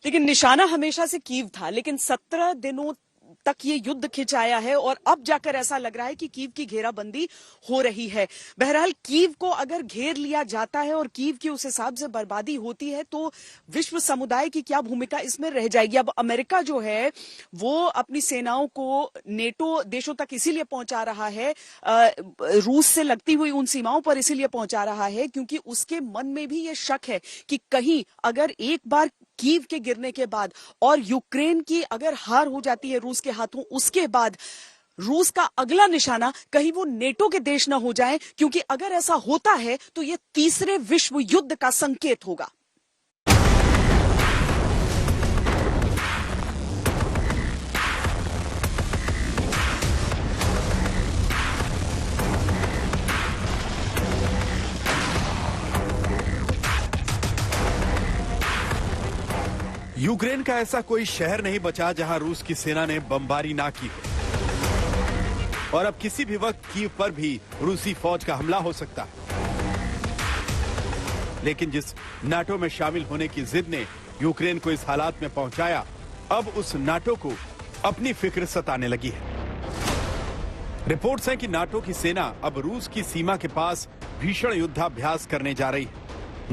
लेकिन निशाना हमेशा से कीव था, लेकिन 17 दिनों तक ये युद्ध खिंचाया है और अब जाकर ऐसा लग रहा है कि कीव की घेराबंदी हो रही है। बहरहाल कीव को अगर घेर लिया जाता है और कीव की उस हिसाब से बर्बादी होती है तो विश्व समुदाय की क्या भूमिका इसमें रह जाएगी। अब अमेरिका जो है वो अपनी सेनाओं को नेटो देशों तक इसीलिए पहुंचा रहा है, रूस से लगती हुई उन सीमाओं पर इसीलिए पहुंचा रहा है क्योंकि उसके मन में भी ये शक है कि कहीं अगर एक बार कीव के गिरने के बाद और यूक्रेन की अगर हार हो जाती है रूस के हाथों, उसके बाद रूस का अगला निशाना कहीं वो नेटो के देश न हो जाए, क्योंकि अगर ऐसा होता है तो ये तीसरे विश्व युद्ध का संकेत होगा। यूक्रेन का ऐसा कोई शहर नहीं बचा जहां रूस की सेना ने बमबारी ना की हो और अब किसी भी वक्त कीव पर भी रूसी फौज का हमला हो सकता है। लेकिन जिस नाटो में शामिल होने की जिद ने यूक्रेन को इस हालात में पहुंचाया, अब उस नाटो को अपनी फिक्र सताने लगी है। रिपोर्ट्स हैं कि नाटो की सेना अब रूस की सीमा के पास भीषण युद्धाभ्यास करने जा रही है।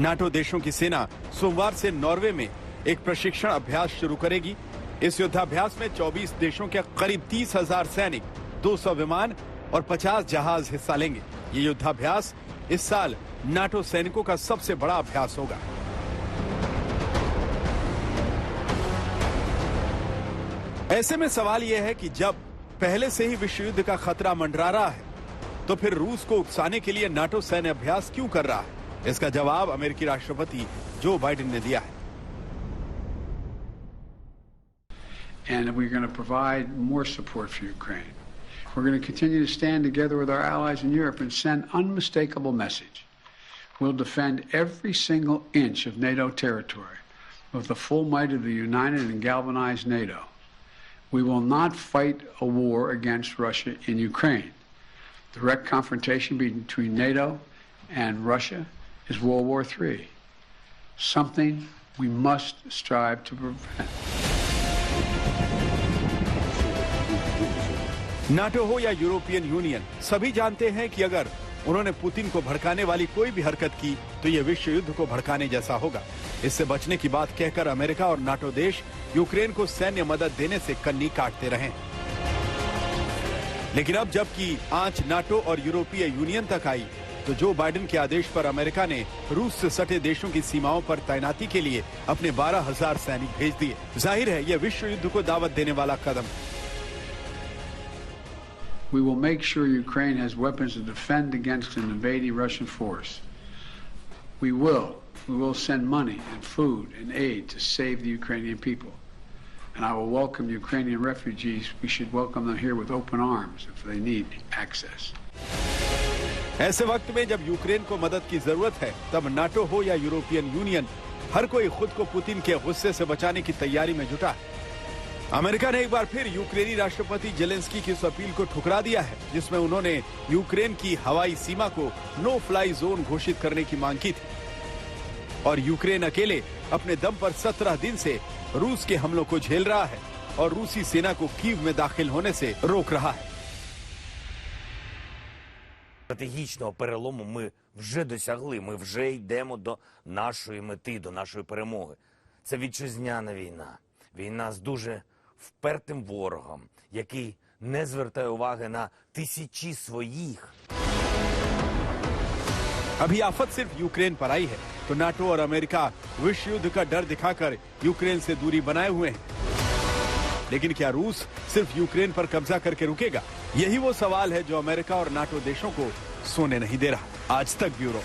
नाटो देशों की सेना सोमवार से नॉर्वे में एक प्रशिक्षण अभ्यास शुरू करेगी। इस युद्धाभ्यास में 24 देशों के करीब 30,000 सैनिक, 200 विमान और 50 जहाज हिस्सा लेंगे। ये युद्धाभ्यास इस साल नाटो सैनिकों का सबसे बड़ा अभ्यास होगा। ऐसे में सवाल यह है कि जब पहले से ही विश्व युद्ध का खतरा मंडरा रहा है, तो फिर रूस को उकसाने के लिए नाटो सैन्य अभ्यास क्यों कर रहा है? इसका जवाब अमेरिकी राष्ट्रपति जो बाइडेन ने दिया है। And we're going to provide more support for Ukraine. We're going to continue to stand together with our allies in Europe and send unmistakable message. We'll defend every single inch of NATO territory with the full might of the united and galvanized NATO. We will not fight a war against Russia in Ukraine. Direct confrontation between NATO and Russia is World War III, something we must strive to prevent. NATO हो या European union, सभी जानते हैं कि अगर उन्होंने Putin को भड़काने वाली कोई भी हरकत की तो यह विश्व युद्ध को भड़काने जैसा होगा। इससे बचने की बात कहकर अमेरिका और नाटो देश यूक्रेन को सैन्य मदद देने से कन्नी काटते रहे। लेकिन अब जबकि आंच नाटो और यूरोपीय यूनियन तक आई, तो जो बाइडेन के आदेश पर अमेरिका ने रूस से सटे देशों की सीमाओं पर तैनाती के लिए अपने 12,000 सैनिक भेज दिए। जाहिर है यह विश्व युद्ध को दावत देने वाला कदम। We will make sure Ukraine has weapons to defend against an invading Russian force. We will send money and food and aid to save the Ukrainian people. And I will welcome Ukrainian refugees. We should welcome them here with open arms if they need access. ऐसे वक्त में जब Ukraine को मदद की जरूरत है, तब नाटो हो या यूरोपियन यूनियन, हर कोई खुद को पुतिन के गुस्से से बचाने की तैयारी में जुटा है। अमेरिका ने एक बार फिर यूक्रेनी राष्ट्रपति जेलेंस्की की उस अपील को ठुकरा दिया है जिसमें उन्होंने यूक्रेन की हवाई सीमा को नो फ्लाई जोन घोषित करने की मांग की थी। और यूक्रेन अकेले अपने दम पर 17 दिन से रूस के हमलों को झेल रहा है और रूसी सेना को कीव में दाखिल होने से रोक रहा है। Стратегічного перелому ми вже досягли, ми вже йдемо до нашої мети, до нашої перемоги. Це вітчизняна війна. Війна з дуже впертим ворогом, який не звертає уваги на тисячі своїх. अभी आफत सिर्फ यूक्रेन पर आई है तो नाटो और अमेरिका विश्व युद्ध का डर दिखाकर यूक्रेन से दूरी बनाए हुए हैं। लेकिन क्या रूस सिर्फ यूक्रेन पर कब्जा करके रुकेगा? यही वो सवाल है जो अमेरिका और नाटो देशों को सोने नहीं दे रहा। आज तक ब्यूरो।